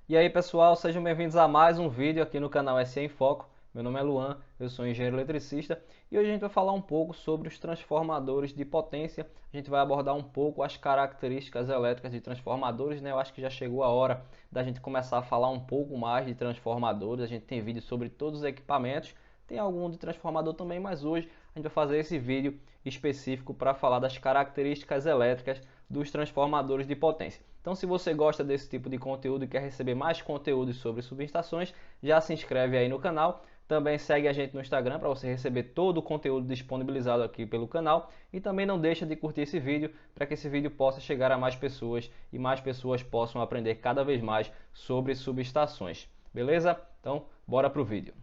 E aí pessoal, sejam bem-vindos a mais um vídeo aqui no canal SE em Foco. Meu nome é Luan, eu sou engenheiro eletricista e hoje a gente vai falar um pouco sobre os transformadores de potência. A gente vai abordar um pouco as características elétricas de transformadores, né? Eu acho que já chegou a hora da gente começar a falar um pouco mais de transformadores. A gente tem vídeo sobre todos os equipamentos, tem algum de transformador também, mas hoje a gente vai fazer esse vídeo específico para falar das características elétricas dos transformadores de potência. Então, se você gosta desse tipo de conteúdo e quer receber mais conteúdos sobre subestações, já se inscreve aí no canal. Também segue a gente no Instagram para você receber todo o conteúdo disponibilizado aqui pelo canal. E também não deixa de curtir esse vídeo para que esse vídeo possa chegar a mais pessoas e mais pessoas possam aprender cada vez mais sobre subestações. Beleza? Então, bora para o vídeo.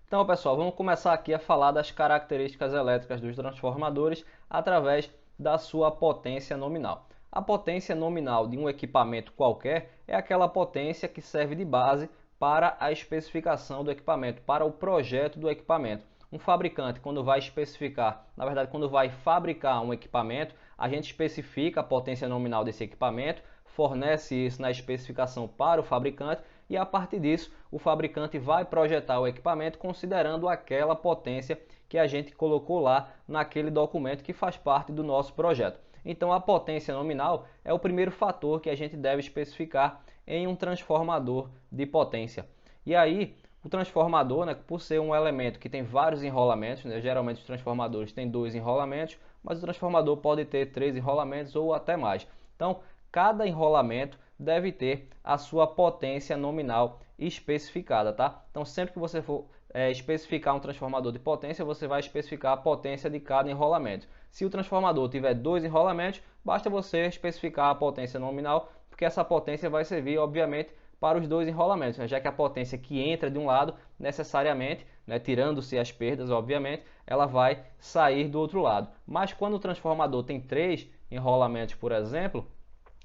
Então, pessoal, vamos começar aqui a falar das características elétricas dos transformadores através da sua potência nominal. A potência nominal de um equipamento qualquer é aquela potência que serve de base para a especificação do equipamento, para o projeto do equipamento. Um fabricante, quando vai especificar, na verdade, quando vai fabricar um equipamento, a gente especifica a potência nominal desse equipamento, fornece isso na especificação para o fabricante e a partir disso o fabricante vai projetar o equipamento considerando aquela potência que a gente colocou lá naquele documento que faz parte do nosso projeto. Então a potência nominal é o primeiro fator que a gente deve especificar em um transformador de potência. E aí o transformador, né, por ser um elemento que tem vários enrolamentos, né, geralmente os transformadores têm 2 enrolamentos, mas o transformador pode ter 3 enrolamentos ou até mais. Então cada enrolamento deve ter a sua potência nominal especificada, tá? Então sempre que você for especificar um transformador de potência, você vai especificar a potência de cada enrolamento. Se o transformador tiver 2 enrolamentos, basta você especificar a potência nominal, porque essa potência vai servir, obviamente, para os 2 enrolamentos, né? Já que a potência que entra de um lado, necessariamente, né, tirando-se as perdas, obviamente, ela vai sair do outro lado. Mas quando o transformador tem 3 enrolamentos, por exemplo,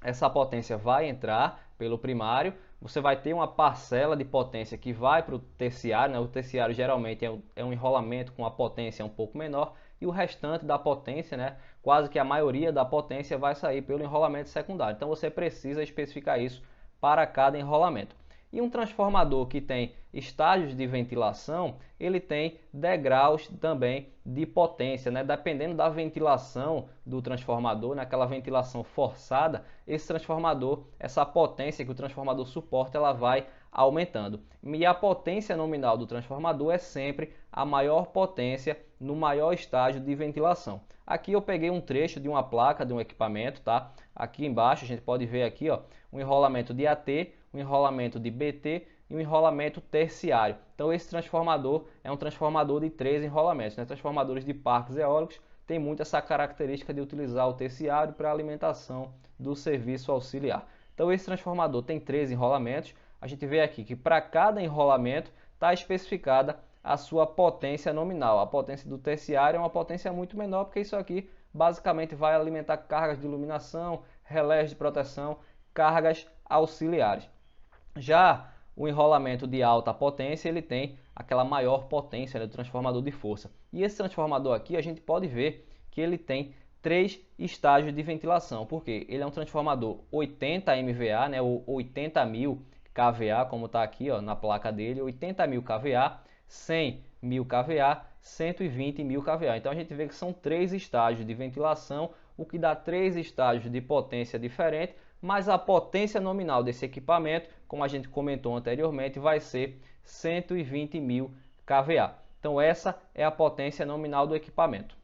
essa potência vai entrar pelo primário, você vai ter uma parcela de potência que vai para o terciário, né? O terciário geralmente é um enrolamento com a potência um pouco menor, e o restante da potência, né, quase que a maioria da potência vai sair pelo enrolamento secundário. Então você precisa especificar isso para cada enrolamento. E um transformador que tem estágios de ventilação, ele tem degraus também de potência, né? Dependendo da ventilação do transformador, naquela ventilação forçada, esse transformador, essa potência que o transformador suporta, ela vai aumentando. E a potência nominal do transformador é sempre a maior potência no maior estágio de ventilação. Aqui eu peguei um trecho de uma placa de um equipamento, tá? Aqui embaixo a gente pode ver aqui, ó, um enrolamento de AT, um enrolamento de BT e um enrolamento terciário. Então esse transformador é um transformador de 3 enrolamentos, né? Transformadores de parques eólicos têm muito essa característica de utilizar o terciário para a alimentação do serviço auxiliar. Então esse transformador tem 3 enrolamentos. A gente vê aqui que para cada enrolamento está especificada a sua potência nominal. A potência do terciário é uma potência muito menor, porque isso aqui basicamente vai alimentar cargas de iluminação, relés de proteção, cargas auxiliares. Já o enrolamento de alta potência, ele tem aquela maior potência, né, do transformador de força. E esse transformador aqui, a gente pode ver que ele tem 3 estágios de ventilação, porque ele é um transformador 80 MVA, né, ou 80.000 kVA, como está aqui, ó, na placa dele, 80.000 kVA, 100.000 kVA, 120.000 kVA. Então a gente vê que são 3 estágios de ventilação, o que dá 3 estágios de potência diferente, mas a potência nominal desse equipamento, como a gente comentou anteriormente, vai ser 120.000 kVA. Então essa é a potência nominal do equipamento.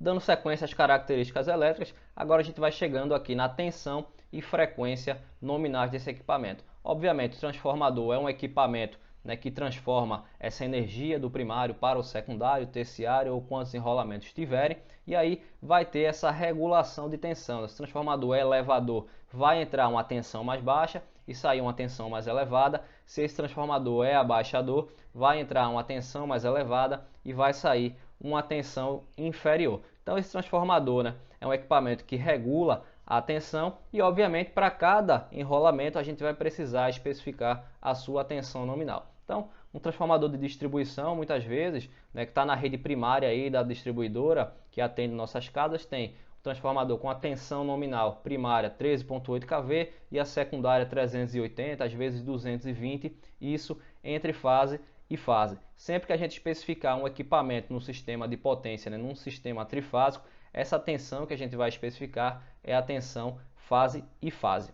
Dando sequência às características elétricas, agora a gente vai chegando aqui na tensão e frequência nominais desse equipamento. Obviamente o transformador é um equipamento, né, que transforma essa energia do primário para o secundário, terciário ou quantos enrolamentos tiverem, e aí vai ter essa regulação de tensão. Se o transformador é elevador, vai entrar uma tensão mais baixa e sair uma tensão mais elevada. Se esse transformador é abaixador, vai entrar uma tensão mais elevada e vai sair uma tensão inferior. Então esse transformador, né, é um equipamento que regula a tensão e obviamente para cada enrolamento a gente vai precisar especificar a sua tensão nominal. Então Um transformador de distribuição, muitas vezes, né, que está na rede primária aí da distribuidora, que atende nossas casas, tem um transformador com a tensão nominal primária 13,8 kV e a secundária 380, às vezes 220, isso entre fase e fase. Sempre que a gente especificar um equipamento no sistema de potência, né, num sistema trifásico, essa tensão que a gente vai especificar é a tensão fase e fase.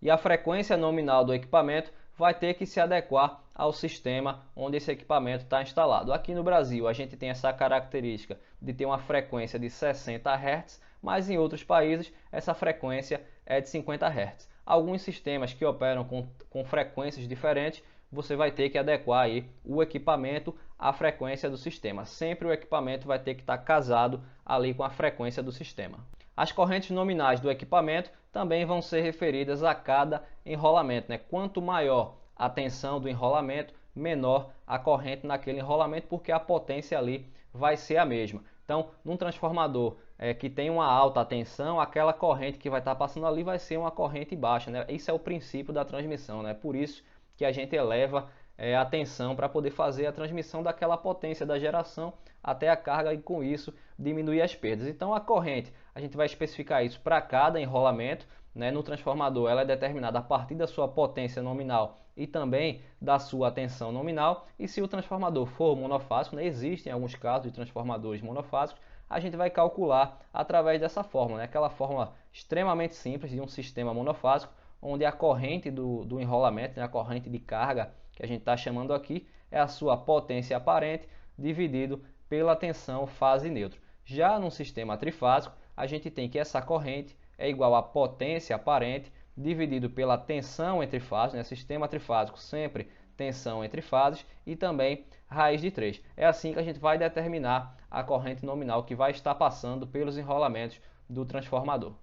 E a frequência nominal do equipamento vai ter que se adequar ao sistema onde esse equipamento está instalado. Aqui no Brasil a gente tem essa característica de ter uma frequência de 60 Hz, mas em outros países essa frequência é de 50 Hz. Alguns sistemas que operam com frequências diferentes, você vai ter que adequar aí o equipamento à frequência do sistema. Sempre o equipamento vai ter que estar casado ali com a frequência do sistema. As correntes nominais do equipamento também vão ser referidas a cada enrolamento, né? Quanto maior a tensão do enrolamento, menor a corrente naquele enrolamento, porque a potência ali vai ser a mesma. Então, num transformador que tem uma alta tensão, aquela corrente que vai estar passando ali vai ser uma corrente baixa, né? Isso é o princípio da transmissão, né? Por isso que a gente eleva a tensão para poder fazer a transmissão daquela potência da geração até a carga e com isso diminuir as perdas. Então a corrente, a gente vai especificar isso para cada enrolamento, né? No transformador ela é determinada a partir da sua potência nominal e também da sua tensão nominal. E se o transformador for monofásico, né? Existem alguns casos de transformadores monofásicos, a gente vai calcular através dessa fórmula, né? Aquela fórmula extremamente simples de um sistema monofásico, onde a corrente do enrolamento, né? A corrente de carga que a gente está chamando aqui, é a sua potência aparente dividido pela tensão fase neutro. Já no sistema trifásico, a gente tem que essa corrente é igual à potência aparente dividido pela tensão entre fases, né? Sistema trifásico sempre tensão entre fases e também raiz de 3. É assim que a gente vai determinar a corrente nominal que vai estar passando pelos enrolamentos do transformador.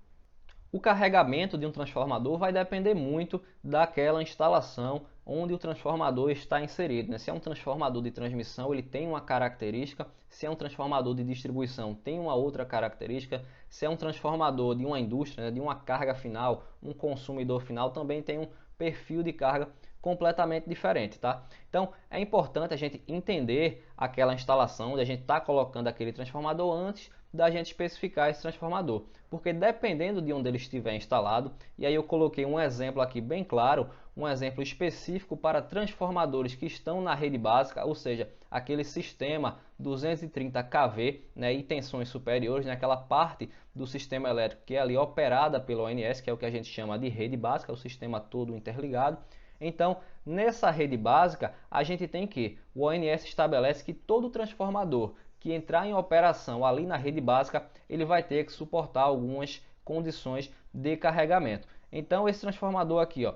O carregamento de um transformador vai depender muito daquela instalação onde o transformador está inserido, né? Se é um transformador de transmissão, ele tem uma característica. Se é um transformador de distribuição, tem uma outra característica. Se é um transformador de uma indústria, né, de uma carga final, um consumidor final, também tem um perfil de carga completamente diferente, tá? Então é importante a gente entender aquela instalação onde a gente está colocando aquele transformador antes da gente especificar esse transformador, porque dependendo de onde ele estiver instalado, e aí eu coloquei um exemplo aqui bem claro, um exemplo específico para transformadores que estão na rede básica, ou seja, aquele sistema 230 kV, né, e tensões superiores, né, aquela parte do sistema elétrico que é ali operada pelo ONS, que é o que a gente chama de rede básica, o sistema todo interligado. Então, nessa rede básica, a gente tem que o ONS estabelece que todo transformador que entrar em operação ali na rede básica, ele vai ter que suportar algumas condições de carregamento. Então esse transformador aqui, ó,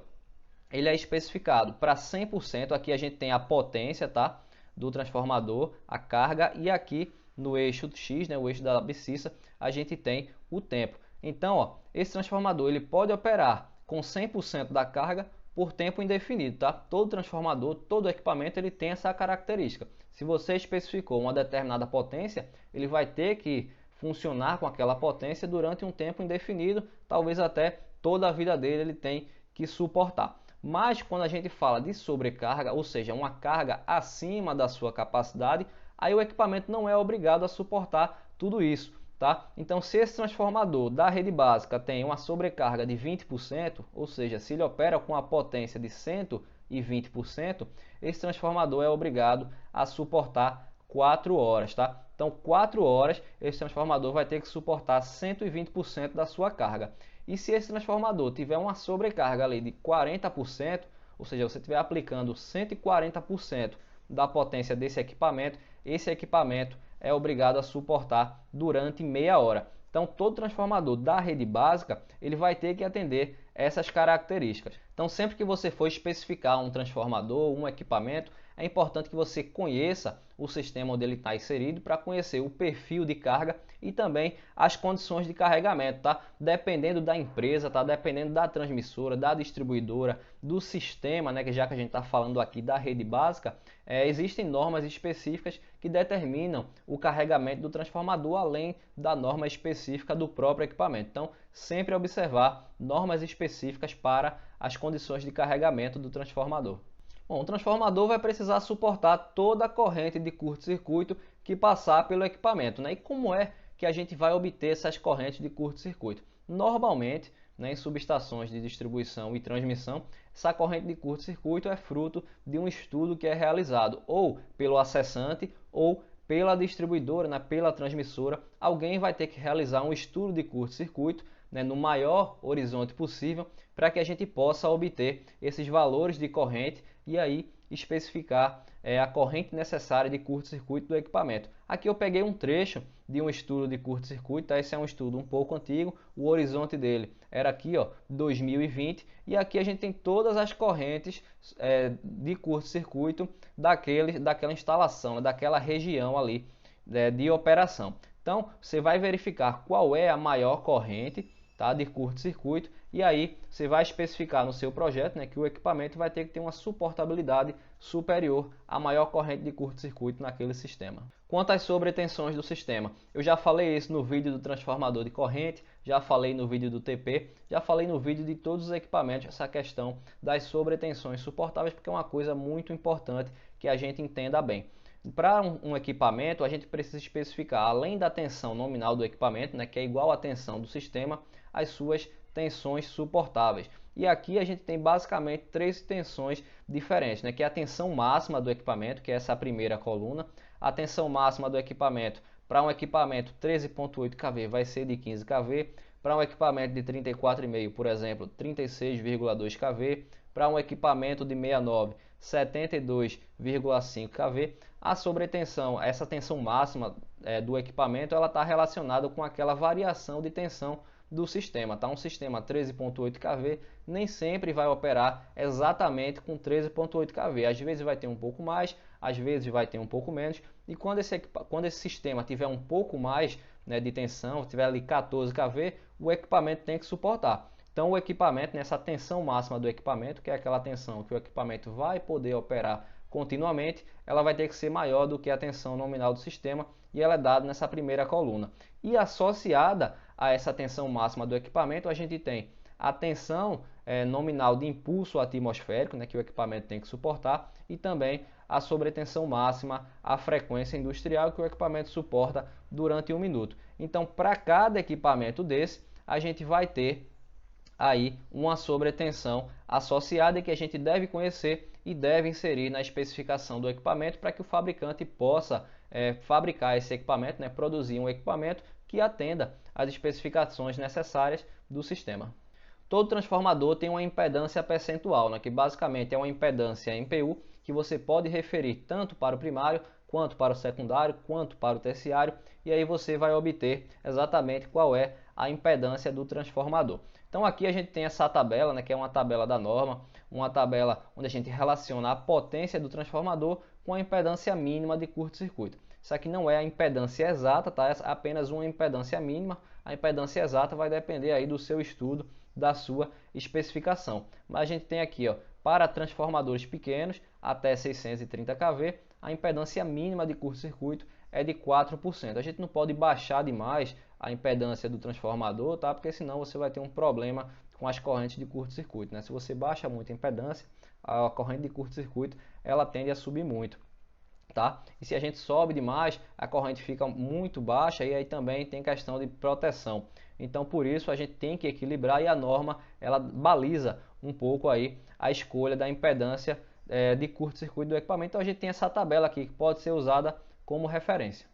ele é especificado para 100%, aqui a gente tem a potência, tá, do transformador, a carga, e aqui no eixo X, né, o eixo da abscissa, a gente tem o tempo. Então, ó, esse transformador ele pode operar com 100% da carga por tempo indefinido, tá? Todo transformador, todo equipamento, ele tem essa característica. Se você especificou uma determinada potência, ele vai ter que funcionar com aquela potência durante um tempo indefinido, talvez até toda a vida dele ele tem que suportar. Mas quando a gente fala de sobrecarga, ou seja, uma carga acima da sua capacidade, aí o equipamento não é obrigado a suportar tudo isso. Tá? Então, se esse transformador da rede básica tem uma sobrecarga de 20%, ou seja, se ele opera com a potência de 120%, esse transformador é obrigado a suportar 4 horas. Tá? Então, 4 horas, esse transformador vai ter que suportar 120% da sua carga. E se esse transformador tiver uma sobrecarga ali de 40%, ou seja, você estiver aplicando 140% da potência desse equipamento, esse equipamento é obrigado a suportar durante meia hora. Então, todo transformador da rede básica, ele vai ter que atender essas características. Então, sempre que você for especificar um transformador, um equipamento, é importante que você conheça o sistema onde ele está inserido para conhecer o perfil de carga e também as condições de carregamento, tá? Dependendo da empresa, tá? Dependendo da transmissora, da distribuidora, do sistema, né? Que já que a gente está falando aqui da rede básica, existem normas específicas que determinam o carregamento do transformador, além da norma específica do próprio equipamento. Então, sempre observar normas específicas para as condições de carregamento do transformador. Bom, o transformador vai precisar suportar toda a corrente de curto-circuito que passar pelo equipamento, né? E como é que a gente vai obter essas correntes de curto-circuito? Normalmente, né, em subestações de distribuição e transmissão, essa corrente de curto-circuito é fruto de um estudo que é realizado ou pelo acessante ou pela distribuidora, né, pela transmissora. Alguém vai ter que realizar um estudo de curto-circuito, né, no maior horizonte possível, para que a gente possa obter esses valores de corrente e aí especificar a corrente necessária de curto-circuito do equipamento. Aqui eu peguei um trecho de um estudo de curto-circuito, tá? Esse é um estudo um pouco antigo, o horizonte dele era aqui, ó, 2020, e aqui a gente tem todas as correntes de curto-circuito daquela instalação, né, daquela região ali de operação. Então você vai verificar qual é a maior corrente, tá, de curto-circuito, e aí você vai especificar no seu projeto, né, que o equipamento vai ter que ter uma suportabilidade superior à maior corrente de curto-circuito naquele sistema. Quanto às sobretensões do sistema, eu já falei isso no vídeo do transformador de corrente, já falei no vídeo do TP, já falei no vídeo de todos os equipamentos essa questão das sobretensões suportáveis, porque é uma coisa muito importante que a gente entenda bem. Para um equipamento, a gente precisa especificar, além da tensão nominal do equipamento, né, que é igual à tensão do sistema, as suas tensões suportáveis. E aqui a gente tem basicamente três tensões diferentes, né, que é a tensão máxima do equipamento, que é essa primeira coluna. A tensão máxima do equipamento para um equipamento 13.8 kV vai ser de 15 kV, para um equipamento de 34,5, por exemplo, 36,2 kV, para um equipamento de 69, 72,5 kV. A sobretensão, essa tensão máxima do equipamento, ela está relacionada com aquela variação de tensão do sistema, tá? Um sistema 13.8 kV nem sempre vai operar exatamente com 13.8 kV. Às vezes vai ter um pouco mais, às vezes vai ter um pouco menos. E quando esse sistema tiver um pouco mais, né, de tensão, tiver ali 14 kV, o equipamento tem que suportar. Então o equipamento, nessa tensão máxima do equipamento, que é aquela tensão que o equipamento vai poder operar continuamente, ela vai ter que ser maior do que a tensão nominal do sistema, e ela é dada nessa primeira coluna. E associada a essa tensão máxima do equipamento, a gente tem a tensão nominal de impulso atmosférico, né, que o equipamento tem que suportar, e também a sobretensão máxima, a frequência industrial que o equipamento suporta durante 1 minuto. Então, para cada equipamento desse, a gente vai ter aí uma sobretensão associada que a gente deve conhecer e deve inserir na especificação do equipamento para que o fabricante possa fabricar esse equipamento, né, produzir um equipamento que atenda às especificações necessárias do sistema. Todo transformador tem uma impedância percentual, né, que basicamente é uma impedância MPU que você pode referir tanto para o primário, quanto para o secundário, quanto para o terciário, e aí você vai obter exatamente qual é a impedância do transformador. Então aqui a gente tem essa tabela, né, que é uma tabela da norma, uma tabela onde a gente relaciona a potência do transformador com a impedância mínima de curto-circuito. Isso aqui não é a impedância exata, tá? É apenas uma impedância mínima. A impedância exata vai depender aí do seu estudo, da sua especificação. Mas a gente tem aqui, ó, para transformadores pequenos até 630 kV, a impedância mínima de curto-circuito é de 4%. A gente não pode baixar demais a impedância do transformador, tá? Porque senão você vai ter um problema com as correntes de curto-circuito, né? Se você baixa muito a impedância, a corrente de curto-circuito ela tende a subir muito, tá? E se a gente sobe demais, a corrente fica muito baixa e aí também tem questão de proteção. Então por isso a gente tem que equilibrar, e a norma ela baliza um pouco aí a escolha da impedância de curto-circuito do equipamento. Então a gente tem essa tabela aqui que pode ser usada como referência.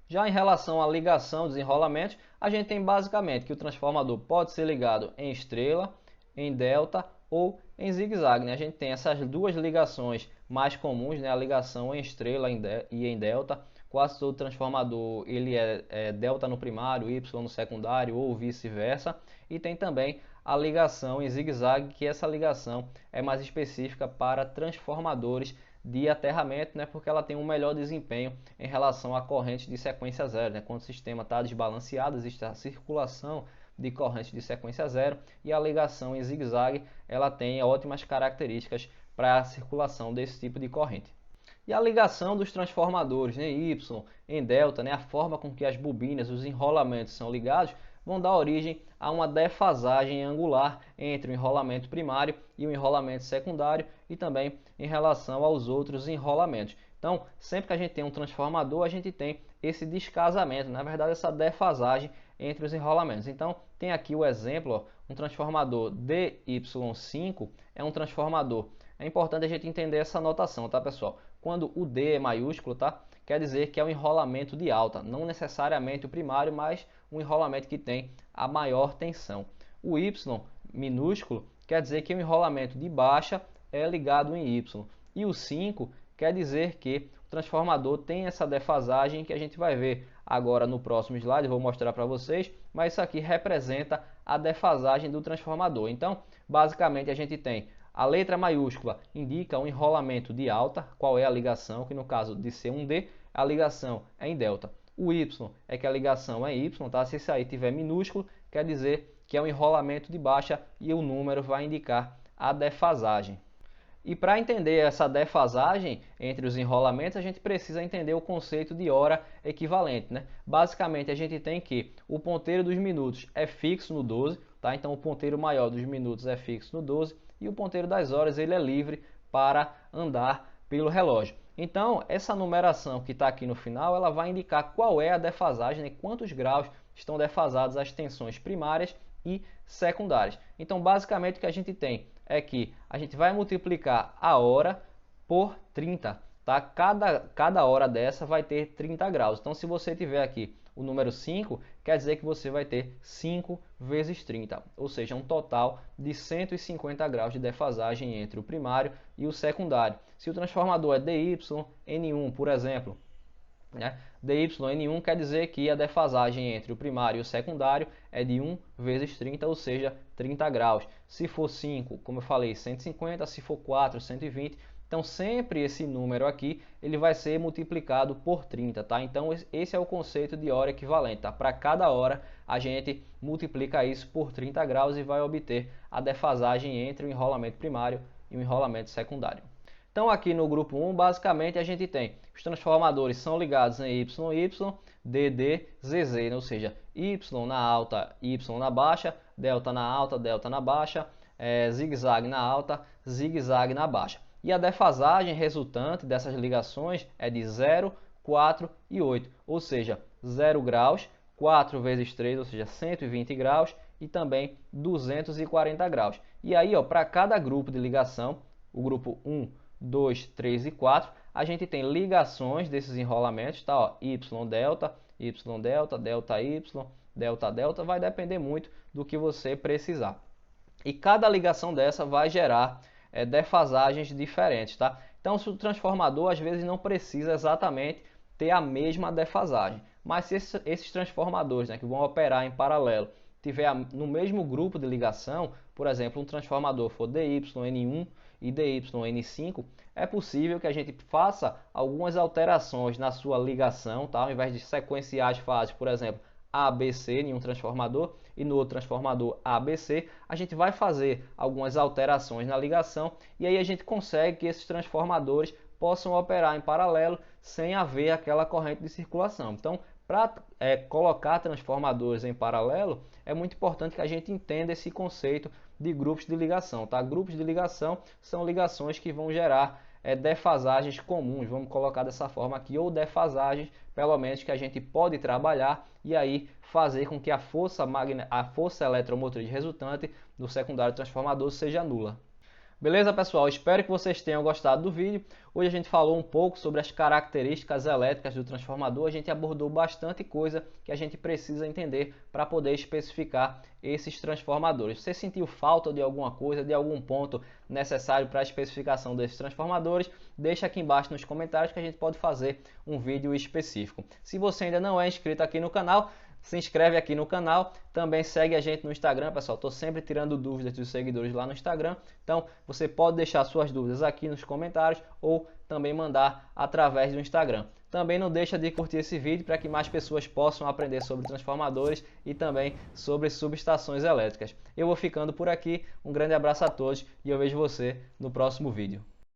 Já em relação à ligação, desenrolamentos, a gente tem basicamente que o transformador pode ser ligado em estrela, em delta ou em zigue-zague, né? A gente tem essas duas ligações mais comuns, né? A ligação em estrela e em delta. Quase todo transformador ele é delta no primário, Y no secundário ou vice-versa. E tem também a ligação em zigue-zague, que essa ligação é mais específica para transformadores de aterramento, né, porque ela tem um melhor desempenho em relação à corrente de sequência zero, né, quando o sistema está desbalanceado, existe a circulação de corrente de sequência zero, e a ligação em zigue-zague ela tem ótimas características para a circulação desse tipo de corrente. E a ligação dos transformadores em Y, em delta, né, a forma com que as bobinas, os enrolamentos são ligados, vão dar origem a uma defasagem angular entre o enrolamento primário e o enrolamento secundário e também em relação aos outros enrolamentos. Então, sempre que a gente tem um transformador, a gente tem esse descasamento, na verdade essa defasagem entre os enrolamentos. Então, tem aqui o exemplo, ó, um transformador DY5 é um transformador. É importante a gente entender essa notação, tá, pessoal? Quando o D é maiúsculo, tá? Quer dizer que é um enrolamento de alta, não necessariamente o primário, mas um enrolamento que tem a maior tensão. O Y minúsculo quer dizer que o enrolamento de baixa é ligado em Y. E o 5 quer dizer que o transformador tem essa defasagem que a gente vai ver agora no próximo slide, eu vou mostrar para vocês, mas isso aqui representa a defasagem do transformador. Então, basicamente a gente tem a letra maiúscula indica um enrolamento de alta, qual é a ligação, que no caso de ser um D, a ligação é em delta. O Y é que a ligação é Y, tá? Se isso aí tiver minúsculo, quer dizer que é um enrolamento de baixa e o número vai indicar a defasagem. E para entender essa defasagem entre os enrolamentos, a gente precisa entender o conceito de hora equivalente, né? Basicamente, a gente tem que o ponteiro dos minutos é fixo no 12, tá? Então, o ponteiro maior dos minutos é fixo no 12 e o ponteiro das horas ele é livre para andar pelo relógio. Então, essa numeração que está aqui no final, ela vai indicar qual é a defasagem, né? Quantos graus estão defasados as tensões primárias e secundárias. Então, basicamente, o que a gente tem é que a gente vai multiplicar a hora por 30, tá? Cada hora dessa vai ter 30 graus. Então, se você tiver aqui o número 5, quer dizer que você vai ter 5 vezes 30, ou seja, um total de 150 graus de defasagem entre o primário e o secundário. Se o transformador é DYN1, por exemplo, né? DYN1 quer dizer que a defasagem entre o primário e o secundário é de 1 vezes 30, ou seja, 30 graus. Se for 5, como eu falei, 150, se for 4, 120. Então, sempre esse número aqui, ele vai ser multiplicado por 30, tá? Então, esse é o conceito de hora equivalente, tá? Para cada hora, a gente multiplica isso por 30 graus e vai obter a defasagem entre o enrolamento primário e o enrolamento secundário. Então, aqui no grupo 1, basicamente, a gente tem os transformadores são ligados em YY, DD, ZZ, né? Ou seja, Y na alta, Y na baixa, delta na alta, delta na baixa, zigue-zague na alta, zigue-zague na baixa. E a defasagem resultante dessas ligações é de 0, 4 e 8, ou seja, 0 graus, 4 vezes 3, ou seja, 120 graus e também 240 graus. E aí, para cada grupo de ligação, o grupo 1, 2, 3 e 4, a gente tem ligações desses enrolamentos, tá? Ó, Y delta, delta Y, delta delta, vai depender muito do que você precisar. E cada ligação dessa vai gerar defasagens diferentes, tá? Então, o transformador às vezes não precisa exatamente ter a mesma defasagem, mas se esses transformadores, né, que vão operar em paralelo tiver no mesmo grupo de ligação, por exemplo, um transformador for DYN1 e DYN5, é possível que a gente faça algumas alterações na sua ligação, tá? Ao invés de sequenciar as fases, por exemplo, ABC em um transformador e no outro transformador ABC, a gente vai fazer algumas alterações na ligação e aí a gente consegue que esses transformadores possam operar em paralelo sem haver aquela corrente de circulação. Então, para colocar transformadores em paralelo, é muito importante que a gente entenda esse conceito de grupos de ligação, tá? Grupos de ligação são ligações que vão gerar defasagens comuns, vamos colocar dessa forma aqui, ou defasagens, pelo menos, que a gente pode trabalhar e aí fazer com que a força eletromotriz resultante do secundário transformador seja nula. Beleza, pessoal? Espero que vocês tenham gostado do vídeo. Hoje a gente falou um pouco sobre as características elétricas do transformador. A gente abordou bastante coisa que a gente precisa entender para poder especificar esses transformadores. Se você sentiu falta de alguma coisa, de algum ponto necessário para a especificação desses transformadores, deixa aqui embaixo nos comentários que a gente pode fazer um vídeo específico. Se você ainda não é inscrito aqui no canal, se inscreve aqui no canal, também segue a gente no Instagram, pessoal. Estou sempre tirando dúvidas dos seguidores lá no Instagram. Então, você pode deixar suas dúvidas aqui nos comentários ou também mandar através do Instagram. Também não deixa de curtir esse vídeo para que mais pessoas possam aprender sobre transformadores e também sobre subestações elétricas. Eu vou ficando por aqui. Um grande abraço a todos e eu vejo você no próximo vídeo.